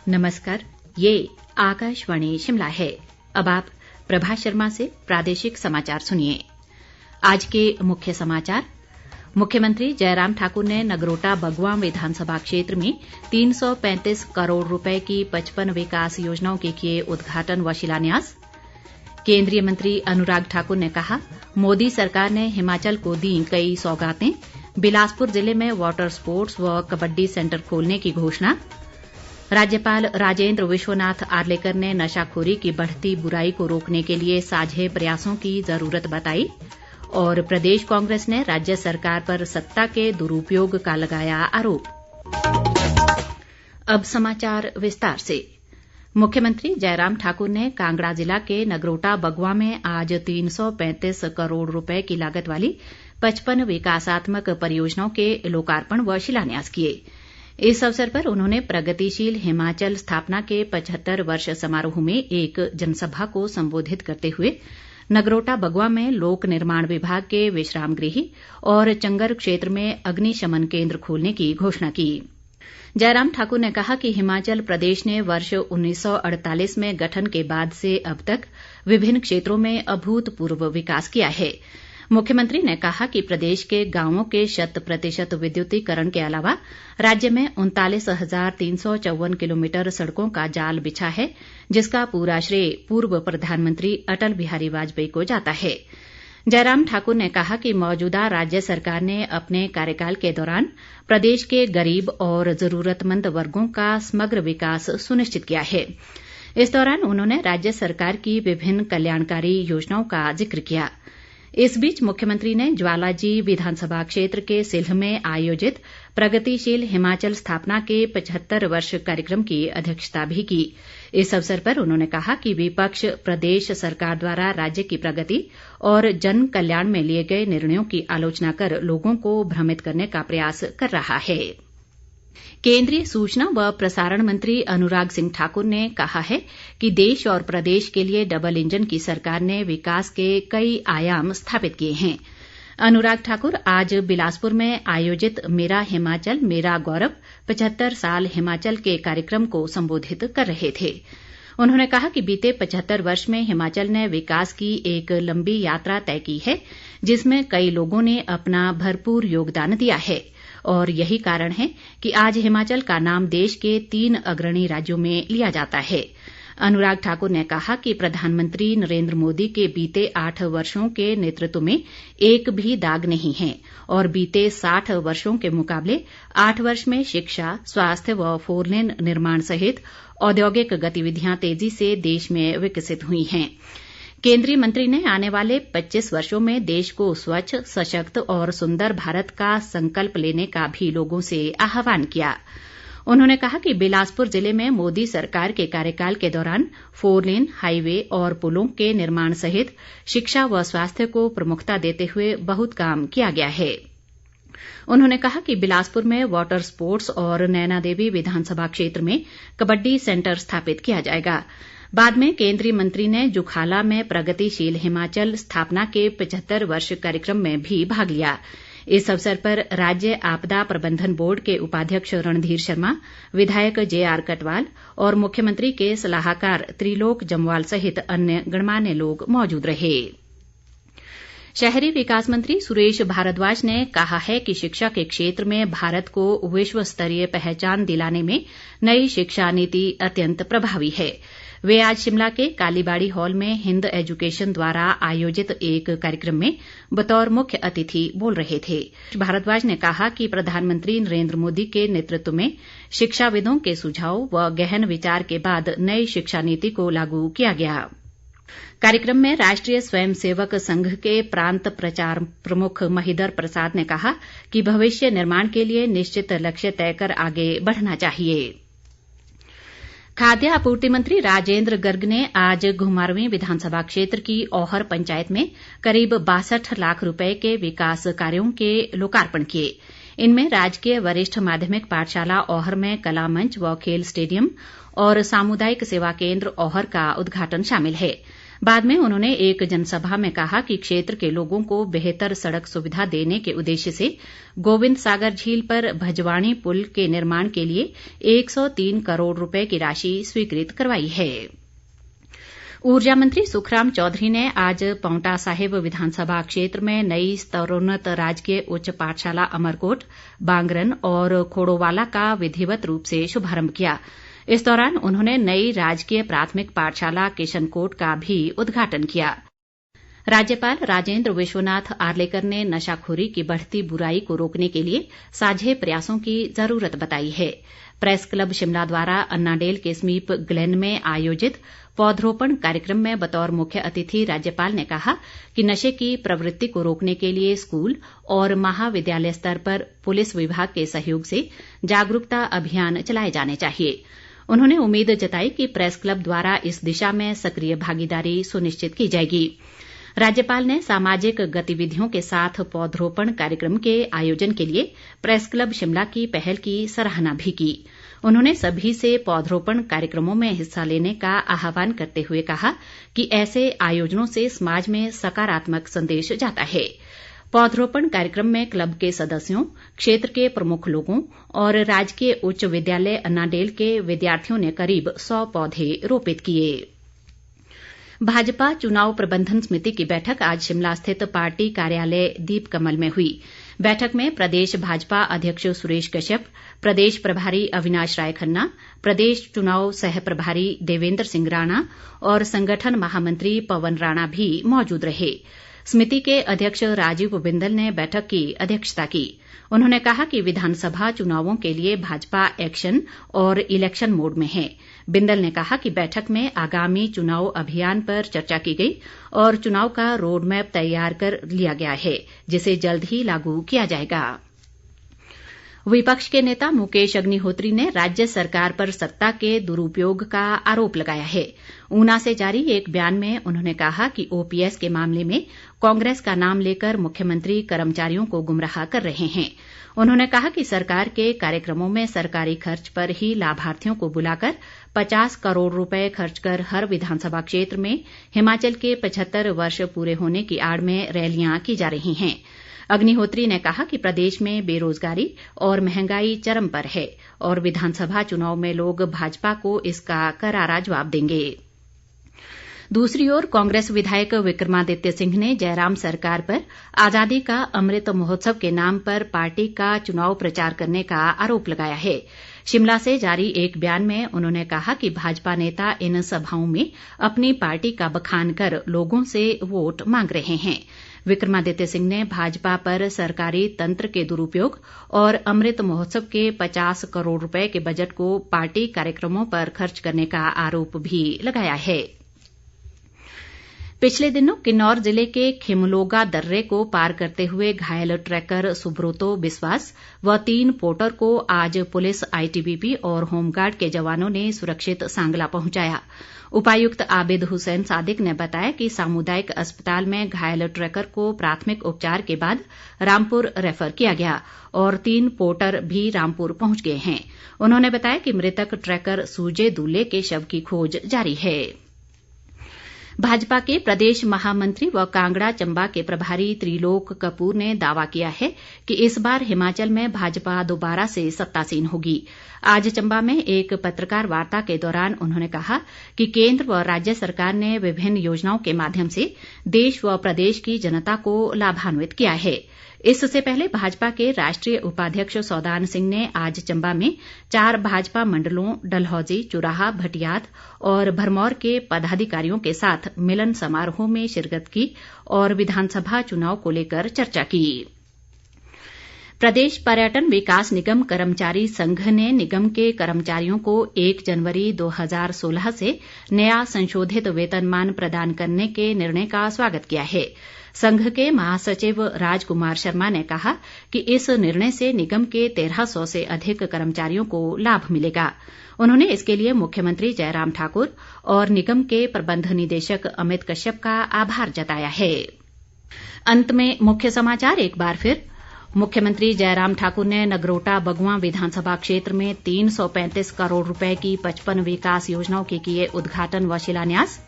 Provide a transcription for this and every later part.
नमस्कार, ये आकाशवाणी शिमला है। अब आप प्रभा शर्मा से प्रादेशिक समाचार सुनिए। आज के मुख्य समाचार। मुख्यमंत्री जयराम ठाकुर ने नगरोटा बगवां विधानसभा क्षेत्र में 335 करोड़ रुपए की 55 विकास योजनाओं के किए उद्घाटन व शिलान्यास। केंद्रीय मंत्री अनुराग ठाकुर ने कहा, मोदी सरकार ने हिमाचल को दी कई सौगातें। बिलासपुर जिले में वाटर स्पोर्ट्स व कबड्डी सेंटर खोलने की घोषणा। राज्यपाल राजेंद्र विश्वनाथ आर्लेकर ने नशाखोरी की बढ़ती बुराई को रोकने के लिए साझे प्रयासों की जरूरत बताई। और प्रदेश कांग्रेस ने राज्य सरकार पर सत्ता के दुरुपयोग का लगाया आरोप। अब समाचार विस्तार से। मुख्यमंत्री जयराम ठाकुर ने कांगड़ा जिला के नगरोटा बगवां में आज 335 करोड़ रुपए की लागत वाली 55 विकासात्मक परियोजनाओं के लोकार्पण व शिलान्यास किए। इस अवसर पर उन्होंने प्रगतिशील हिमाचल स्थापना के 75 वर्ष समारोह में एक जनसभा को संबोधित करते हुए नगरोटा बगवां में लोक निर्माण विभाग के विश्राम गृह और चंगर क्षेत्र में अग्निशमन केंद्र खोलने की घोषणा की। जयराम ठाकुर ने कहा कि हिमाचल प्रदेश ने वर्ष 1948 में गठन के बाद से अब तक विभिन्न क्षेत्रों में अभूतपूर्व विकास किया है। मुख्यमंत्री ने कहा कि प्रदेश के गांवों के 100% विद्युतीकरण के अलावा राज्य में 39,354 किलोमीटर सड़कों का जाल बिछा है, जिसका पूरा श्रेय पूर्व प्रधानमंत्री अटल बिहारी वाजपेयी को जाता है। जयराम ठाकुर ने कहा कि मौजूदा राज्य सरकार ने अपने कार्यकाल के दौरान प्रदेश के गरीब और जरूरतमंद वर्गों का समग्र विकास सुनिश्चित किया है। इस दौरान उन्होंने राज्य सरकार की विभिन्न कल्याणकारी योजनाओं का जिक्र किया। इस बीच मुख्यमंत्री ने ज्वालाजी विधानसभा क्षेत्र के सिल्ह में आयोजित प्रगतिशील हिमाचल स्थापना के 75 वर्ष कार्यक्रम की अध्यक्षता भी की। इस अवसर पर उन्होंने कहा कि विपक्ष प्रदेश सरकार द्वारा राज्य की प्रगति और जन कल्याण में लिए गए निर्णयों की आलोचना कर लोगों को भ्रमित करने का प्रयास कर रहा है। केंद्रीय सूचना व प्रसारण मंत्री अनुराग सिंह ठाकुर ने कहा है कि देश और प्रदेश के लिए डबल इंजन की सरकार ने विकास के कई आयाम स्थापित किए हैं। अनुराग ठाकुर आज बिलासपुर में आयोजित मेरा हिमाचल मेरा गौरव 75 साल हिमाचल के कार्यक्रम को संबोधित कर रहे थे। उन्होंने कहा कि बीते 75 वर्ष में हिमाचल ने विकास की एक लंबी यात्रा तय की है, जिसमें कई लोगों ने अपना भरपूर योगदान दिया है और यही कारण है कि आज हिमाचल का नाम देश के 3 अग्रणी राज्यों में लिया जाता है। अनुराग ठाकुर ने कहा कि प्रधानमंत्री नरेंद्र मोदी के बीते 8 वर्षों के नेतृत्व में एक भी दाग नहीं है और बीते 60 वर्षों के मुकाबले 8 वर्ष में शिक्षा, स्वास्थ्य व 4 लेन निर्माण सहित औद्योगिक गतिविधियां तेजी से देश में विकसित हुई हैं। केंद्रीय मंत्री ने आने वाले 25 वर्षों में देश को स्वच्छ, सशक्त और सुंदर भारत का संकल्प लेने का भी लोगों से आह्वान किया। उन्होंने कहा कि बिलासपुर जिले में मोदी सरकार के कार्यकाल के दौरान 4 लेन, हाईवे और पुलों के निर्माण सहित शिक्षा व स्वास्थ्य को प्रमुखता देते हुए बहुत काम किया गया है। उन्होंने कहा कि बिलासपुर में वाटर स्पोर्ट्स और नैनादेवी विधानसभा क्षेत्र में कबड्डी सेंटर स्थापित किया जाएगा। बाद में केंद्रीय मंत्री ने जुखाला में प्रगतिशील हिमाचल स्थापना के 75 वर्ष कार्यक्रम में भी भाग लिया। इस अवसर पर राज्य आपदा प्रबंधन बोर्ड के उपाध्यक्ष रणधीर शर्मा, विधायक JR कटवाल और मुख्यमंत्री के सलाहकार त्रिलोक जम्वाल सहित अन्य गणमान्य लोग मौजूद रहे। शहरी विकास मंत्री सुरेश भारद्वाज ने कहा है कि शिक्षा के क्षेत्र में भारत को विश्व स्तरीय पहचान दिलाने में नई शिक्षा नीति अत्यंत प्रभावी है। वे आज शिमला के कालीबाड़ी हॉल में हिंद एजुकेशन द्वारा आयोजित एक कार्यक्रम में बतौर मुख्य अतिथि बोल रहे थे। भारद्वाज ने कहा कि प्रधानमंत्री नरेंद्र मोदी के नेतृत्व में शिक्षाविदों के सुझाव व गहन विचार के बाद नई शिक्षा नीति को लागू किया गया। कार्यक्रम में राष्ट्रीय स्वयंसेवक संघ के प्रांत प्रचार प्रमुख महिदर प्रसाद ने कहा कि भविष्य निर्माण के लिए निश्चित लक्ष्य तय कर आगे बढ़ना चाहिए। खाद्य आपूर्ति मंत्री राजेंद्र गर्ग ने आज घुमारवीं विधानसभा क्षेत्र की औहर पंचायत में करीब 62 लाख रुपए के विकास कार्यों के लोकार्पण किए। इनमें राजकीय वरिष्ठ माध्यमिक पाठशाला औहर में कला मंच व खेल स्टेडियम और सामुदायिक सेवा केंद्र औहर का उद्घाटन शामिल है। बाद में उन्होंने एक जनसभा में कहा कि क्षेत्र के लोगों को बेहतर सड़क सुविधा देने के उद्देश्य से गोविंद सागर झील पर भजवाणी पुल के निर्माण के लिए 103 करोड़ रुपए की राशि स्वीकृत करवाई है। ऊर्जा मंत्री सुखराम चौधरी ने आज पांवटा साहिब विधानसभा क्षेत्र में नई स्तरोन्नत राजकीय उच्च पाठशाला अमरकोट, बांगरन और खोड़ोवाला का विधिवत रूप से शुभारंभ किया। इस दौरान उन्होंने नई राजकीय प्राथमिक पाठशाला किशनकोट का भी उद्घाटन किया। राज्यपाल राजेंद्र विश्वनाथ आर्लेकर ने नशाखोरी की बढ़ती बुराई को रोकने के लिए साझे प्रयासों की जरूरत बताई है। प्रेस क्लब शिमला द्वारा अन्नाडेल के समीप ग्लेन में आयोजित पौधरोपण कार्यक्रम में बतौर मुख्य अतिथि राज्यपाल ने कहा कि नशे की प्रवृत्ति को रोकने के लिए स्कूल और महाविद्यालय स्तर पर पुलिस विभाग के सहयोग से जागरूकता अभियान चलाए जाने चाहिए। उन्होंने उम्मीद जताई कि प्रेस क्लब द्वारा इस दिशा में सक्रिय भागीदारी सुनिश्चित की जाएगी। राज्यपाल ने सामाजिक गतिविधियों के साथ पौधरोपण कार्यक्रम के आयोजन के लिए प्रेस क्लब शिमला की पहल की सराहना भी की। उन्होंने सभी से पौधरोपण कार्यक्रमों में हिस्सा लेने का आह्वान करते हुए कहा कि ऐसे आयोजनों से समाज में सकारात्मक संदेश जाता है। पौधरोपण कार्यक्रम में क्लब के सदस्यों, क्षेत्र के प्रमुख लोगों और राजकीय उच्च विद्यालय अन्नाडेल के विद्यार्थियों ने करीब 100 पौधे रोपित किए। भाजपा चुनाव प्रबंधन समिति की बैठक आज शिमला स्थित पार्टी कार्यालय दीप कमल में हुई। बैठक में प्रदेश भाजपा अध्यक्ष सुरेश कश्यप, प्रदेश प्रभारी अविनाश राय खन्ना, प्रदेश चुनाव सह प्रभारी देवेंद्र सिंह राणा और संगठन महामंत्री पवन राणा भी मौजूद रहे। समिति के अध्यक्ष राजीव बिंदल ने बैठक की अध्यक्षता की। उन्होंने कहा कि विधानसभा चुनावों के लिए भाजपा एक्शन और इलेक्शन मोड में है। बिंदल ने कहा कि बैठक में आगामी चुनाव अभियान पर चर्चा की गई और चुनाव का रोड मैप तैयार कर लिया गया है, जिसे जल्द ही लागू किया जाएगा। विपक्ष के नेता मुकेश अग्निहोत्री ने राज्य सरकार पर सत्ता के दुरुपयोग का आरोप लगाया है। ऊना से जारी एक बयान में उन्होंने कहा कि ओपीएस के मामले में कांग्रेस का नाम लेकर मुख्यमंत्री कर्मचारियों को गुमराह कर रहे हैं। उन्होंने कहा कि सरकार के कार्यक्रमों में सरकारी खर्च पर ही लाभार्थियों को बुलाकर 50 करोड़ रुपए खर्च कर हर विधानसभा क्षेत्र में हिमाचल के 75 वर्ष पूरे होने की आड़ में रैलियां की जा रही हैं। अग्निहोत्री ने कहा कि प्रदेश में बेरोजगारी और महंगाई चरम पर है और विधानसभा चुनाव में लोग भाजपा को इसका करारा जवाब देंगे। दूसरी ओर कांग्रेस विधायक विक्रमादित्य सिंह ने जयराम सरकार पर आजादी का अमृत महोत्सव के नाम पर पार्टी का चुनाव प्रचार करने का आरोप लगाया है। शिमला से जारी एक बयान में उन्होंने कहा कि भाजपा नेता इन सभाओं में अपनी पार्टी का बखान कर लोगों से वोट मांग रहे हैं। विक्रमादित्य सिंह ने भाजपा पर सरकारी तंत्र के दुरुपयोग और अमृत महोत्सव के 50 करोड़ रुपए के बजट को पार्टी कार्यक्रमों पर खर्च करने का आरोप भी लगाया है। पिछले दिनों किन्नौर जिले के खिमलोगा दर्रे को पार करते हुए घायल ट्रैकर सुब्रोतो बिस्वास व 3 पोर्टर को आज पुलिस, आईटीबीपी और होमगार्ड के जवानों ने सुरक्षित सांगला पहुंचाया। उपायुक्त आबिद हुसैन सादिक ने बताया कि सामुदायिक अस्पताल में घायल ट्रैकर को प्राथमिक उपचार के बाद रामपुर रेफर किया गया और 3 पोर्टर भी रामपुर पहुंच गए हैं। उन्होंने बताया कि मृतक ट्रैकर सूजे दूल्हे के शव की खोज जारी है। भाजपा के प्रदेश महामंत्री व कांगड़ा चंबा के प्रभारी त्रिलोक कपूर ने दावा किया है कि इस बार हिमाचल में भाजपा दोबारा से सत्तासीन होगी। आज चंबा में एक पत्रकार वार्ता के दौरान उन्होंने कहा कि केंद्र व राज्य सरकार ने विभिन्न योजनाओं के माध्यम से देश व प्रदेश की जनता को लाभान्वित किया है। इससे पहले भाजपा के राष्ट्रीय उपाध्यक्ष सौदान सिंह ने आज चंबा में 4 भाजपा मंडलों डलहौजी, चुराह, भटियात और भरमौर के पदाधिकारियों के साथ मिलन समारोह में शिरकत की और विधानसभा चुनाव को लेकर चर्चा की। प्रदेश पर्यटन विकास निगम कर्मचारी संघ ने निगम के कर्मचारियों को 1 जनवरी 2016 से नया संशोधित वेतनमान प्रदान करने के निर्णय का स्वागत किया है। संघ के महासचिव राजकुमार शर्मा ने कहा कि इस निर्णय से निगम के 1300 से अधिक कर्मचारियों को लाभ मिलेगा। उन्होंने इसके लिए मुख्यमंत्री जयराम ठाकुर और निगम के प्रबंध निदेशक अमित कश्यप का आभार जताया है। अंत में मुख्य समाचार एक बार फिर। मुख्यमंत्री जयराम ठाकुर ने नगरोटा बगवां विधानसभा क्षेत्र में 335 करोड़ रुपए की 55 विकास योजनाओं के किए उद्घाटन व शिलान्यास।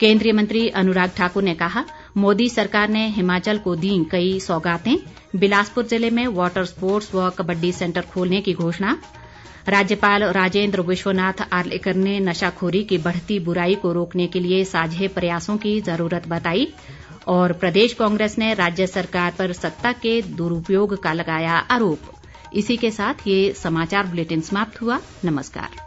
केंद्रीय मंत्री अनुराग ठाकुर ने कहा, मोदी सरकार ने हिमाचल को दी कई सौगातें, बिलासपुर जिले में वाटर स्पोर्ट्स व कबड्डी सेंटर खोलने की घोषणा। राज्यपाल राजेंद्र विश्वनाथ आर्लेकर ने नशाखोरी की बढ़ती बुराई को रोकने के लिए साझे प्रयासों की जरूरत बताई। और प्रदेश कांग्रेस ने राज्य सरकार पर सत्ता के दुरुपयोग का लगाया आरोप। इसी के साथ ये समाचार बुलेटिन समाप्त हुआ। नमस्कार।